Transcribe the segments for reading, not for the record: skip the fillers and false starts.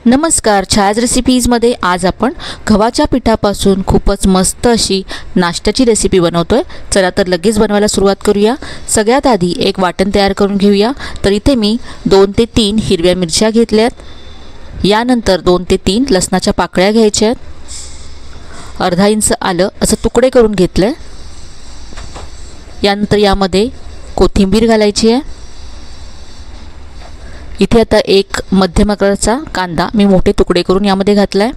नमस्कार, छायाज रेसिपीजमध्ये आज आपण गव्हाच्या पिठापासून खूपच मस्त अशी नाश्त्याची रेसिपी बनवतोय। चला तर लगेच बनवायला सुरुवात करूया। सगळ्यात आधी एक वाटण तयार करून घेऊया। तर इथे मी 2 ते 3 हिरव्या मिरच्या घेतल्यात। यानंतर 2 ते 3 लसणाच्या पाकळ्या घ्यायच्या आहेत। अर्धा इंच आलं असं तुकडे करून घेतले। यानंतर यामध्ये कोथिंबीर घालायची आहे। इथे आता एक मध्यम आकाराचा कांदा मी मोठे तुकडे करून यामध्ये घातलाय।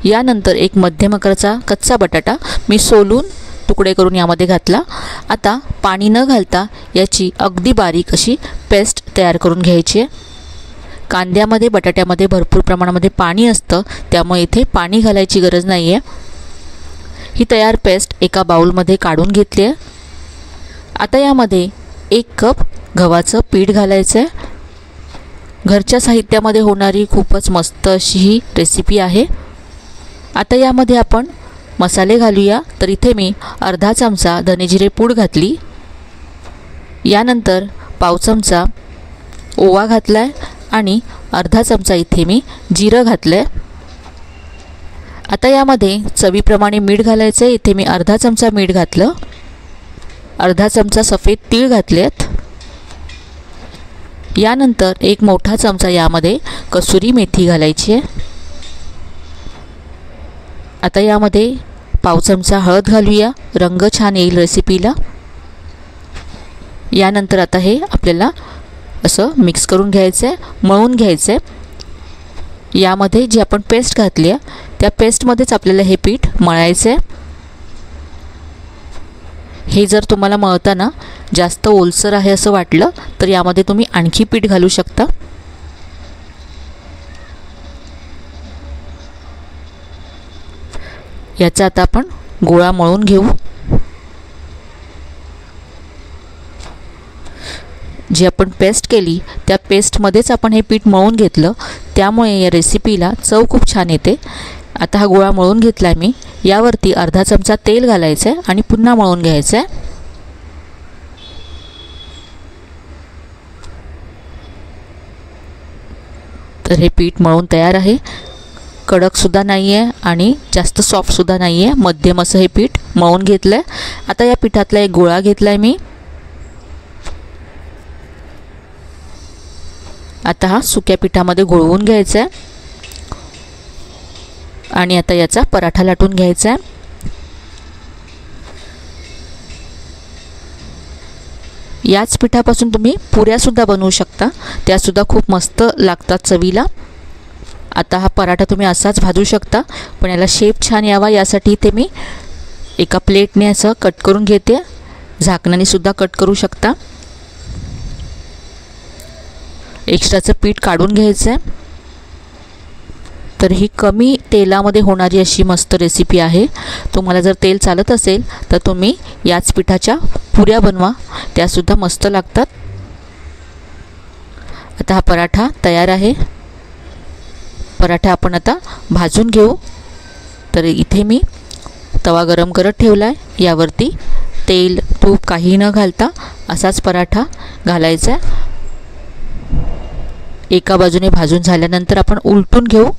यानंतर एक मध्यम आकाराचा कच्चा बटाटा मी सोलून तुकडे करून यामध्ये घातला। आता पाणी न घालता याची अगदी बारीक अशी पेस्ट तयार करून घ्यायची आहे। कांद्यामध्ये बटाट्यामध्ये भरपूर प्रमाणामध्ये पाणी असतं, त्यामुळे इथे पाणी घालायची गरज नाही आहे। ही तयार पेस्ट एका बाउलमध्ये काढून घेतली आहे। आता यामध्ये 1 कप गव्हाचं पीठ घालायचं आहे। घरच्या साहित्यामध्ये होणारी खूपच मस्त अशी ही रेसिपी आहे। आता यामध्ये आपण मसाले घालूया। तर इथे मी अर्धा चमचा धनेजिरे पूड घातली। यानंतर पाव चमचा ओवा घातलाय आणि अर्धा चमचा इथे मी जिरं घातलंय। आता यामध्ये चवीप्रमाणे मीठ घालायचं आहे। इथे मी अर्धा चमचा मीठ घातलं। अर्धा चमचा सफेद तीळ घातलेत। यानंतर एक मोठा चमचा यामध्ये कसुरी मेथी घालायची आहे। आता यामध्ये पाव चमचा हळद घालूया, रंग छान येईल रेसिपीला। यानंतर आता हे आपल्याला असं मिक्स करून घ्यायचं आहे, मळून घ्यायचं आहे। यामध्ये जी आपण पेस्ट घातली आहे त्या पेस्टमध्येच आपल्याला हे पीठ मळायचं आहे। हे जर तुम्हाला मळताना जास्त ओलसर आहे असं वाटलं तर यामध्ये तुम्ही आणखी पीठ घालू शकता। याचा आता आपण गोळा मळून घेऊ। जी आपण पेस्ट केली त्या पेस्टमध्येच आपण हे पीठ मळून घेतलं, त्यामुळे या रेसिपीला चव खूप छान येते। आता हा गोळा मळून घेतलाय मी। यावरती अर्धा चमचा तेल घालायचं आहे आणि पुन्हा मळून घ्यायचं आहे। तर हे पीठ मळून तयार आहे। कडक सुद्धा नाही आहे आणि जास्त सॉफ्ट सुद्धा नाही आहे, मध्यम असं हे पीठ मळून घेतलंय। आता या पिठातला एक गोळा घेतलाय मी। आता हा सुक्या पिठामध्ये घोळवून घ्यायचा आहे आणि आता याचा पराठा लाटून घ्यायचा आहे। याच पिठापासून तुम्ही पुऱ्या सुद्धा बनवू शकता, त्या सुद्धा खूप मस्त लागतात चवीला। आता हा पराठा तुम्ही असाच भाजू शकता, पण याला शेप छान यावा यासाठी इथे मी एका प्लेटने असं कट करून घेते। झाकणाने सुद्धा कट करू शकता। एक्स्ट्राचं पीठ काढून घ्यायचं आहे। तर ही कमी तेलामध्ये होणारी अशी मस्त रेसिपी आहे। तुम्हाला जर तेल चालत असेल तर तुम्ही याच पिठाच्या पुऱ्या बनवा, त्यासुद्धा मस्त लागतात। आता हा पराठा तयार आहे। पराठा आपण आता भाजून घेऊ। तर इथे मी तवा गरम करत ठेवला आहे। यावरती तेल तूप काही न घालता असाच पराठा घालायचा आहे। एका बाजूने भाजून झाल्यानंतर आपण उलटून घेऊ।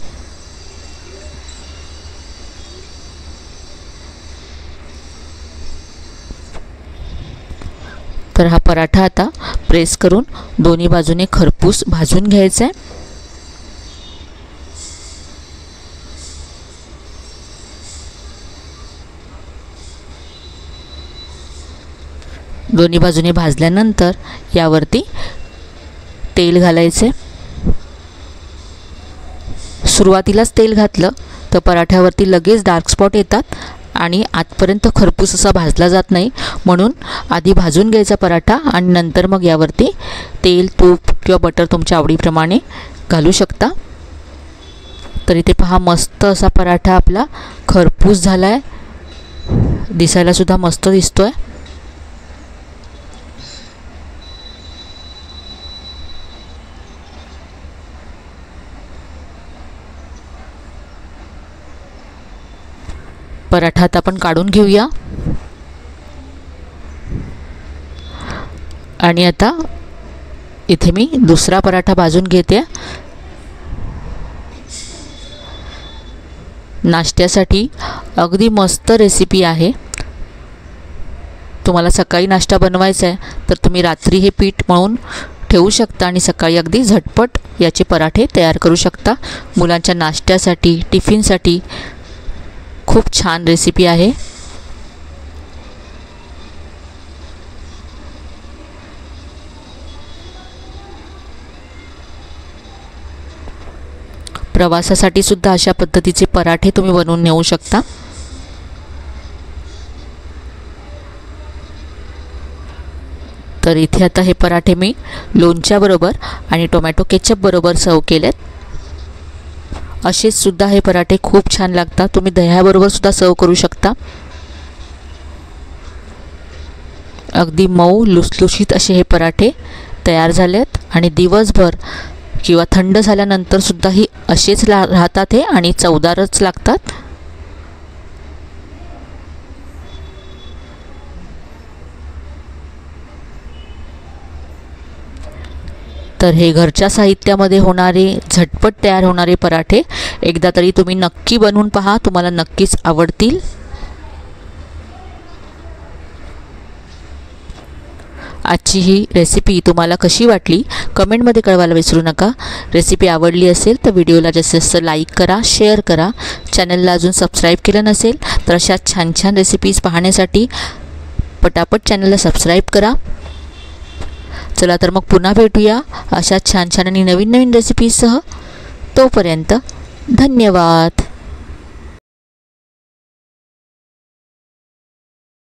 तर हा पराठा आता प्रेस करून दोन्ही बाजूने खरपूस भाजून घ्यायचा आहे। दोन्ही बाजूने भाजल्यानंतर यावरती तेल घालायचे। सुरुवातीलाच तेल घातलं तर पराठ्यावरती लगेच डार्क स्पॉट येतात आणि आतपर्यंत खरपूस असा भाजला जात नाही, म्हणून आधी भाजून घ्यायचा पराठा आणि नंतर मग यावरती तेल तूप किंवा बटर तुमच्या आवडीप्रमाणे घालू शकता। तर इथे पहा मस्त असा पराठा आपला खरपूस झाला आहे, दिसायला सुद्धा मस्त दिसतोय। पराठा आता आपण काढून घेऊया आणि आता इथे मी दुसरा पराठा भाजून घेते। नाश्त्यासाठी अगदी मस्त रेसिपी आहे। तुम्हाला सकाळी नाश्ता बनवायचा आहे तर तुम्ही रात्री हे पीठ मळून ठेवू शकता आणि सकाळी अगदी झटपट याचे पराठे तयार करू शकता। मुलांच्या नाश्त्यासाठी, टिफिनसाठी खूप छान रेसिपी आहे। प्रवासासाठी सुद्धा अशा पद्धतीचे पराठे तुम्ही बनवून नेऊ शकता। तर इथे आता हे पराठे मी लोणच्याबरोबर आणि टोमॅटो केचप बरोबर सर्व केलेत। असेच सुद्धा हे पराठे खूप छान लागतात। तुम्ही दह्याबरोबर सुद्धा सर्व करू शकता। अगदी मऊ लुसलुशीत असे हे पराठे तयार झालेत आणि दिवसभर किंवा थंड झाल्यानंतर सुद्धा ही असेच राहतात हे आणि चवदारच लागतात। तर हे घरच्या साहित्यामध्ये होणारे झटपट तयार होणारे पराठे एकदा तरी तुम्ही नक्की बनवून पहा, तुम्हाला नक्कीच आवडतील। आजची ही रेसिपी तुम्हाला कशी वाटली कमेंटमध्ये कळवायला विसरू नका। रेसिपी आवडली असेल तर व्हिडिओला जास्तीत जास्त लाईक करा, शेअर करा। चॅनलला अजून सबस्क्राईब केलं नसेल तर अशा छान छान रेसिपीज पाहण्यासाठी पटापट चॅनलला सबस्क्राईब करा। चला तर मग पुन्हा भेटूया अशा छान छान आणि नवीन नवीन रेसिपीजसह। तोपर्यंत धन्यवाद।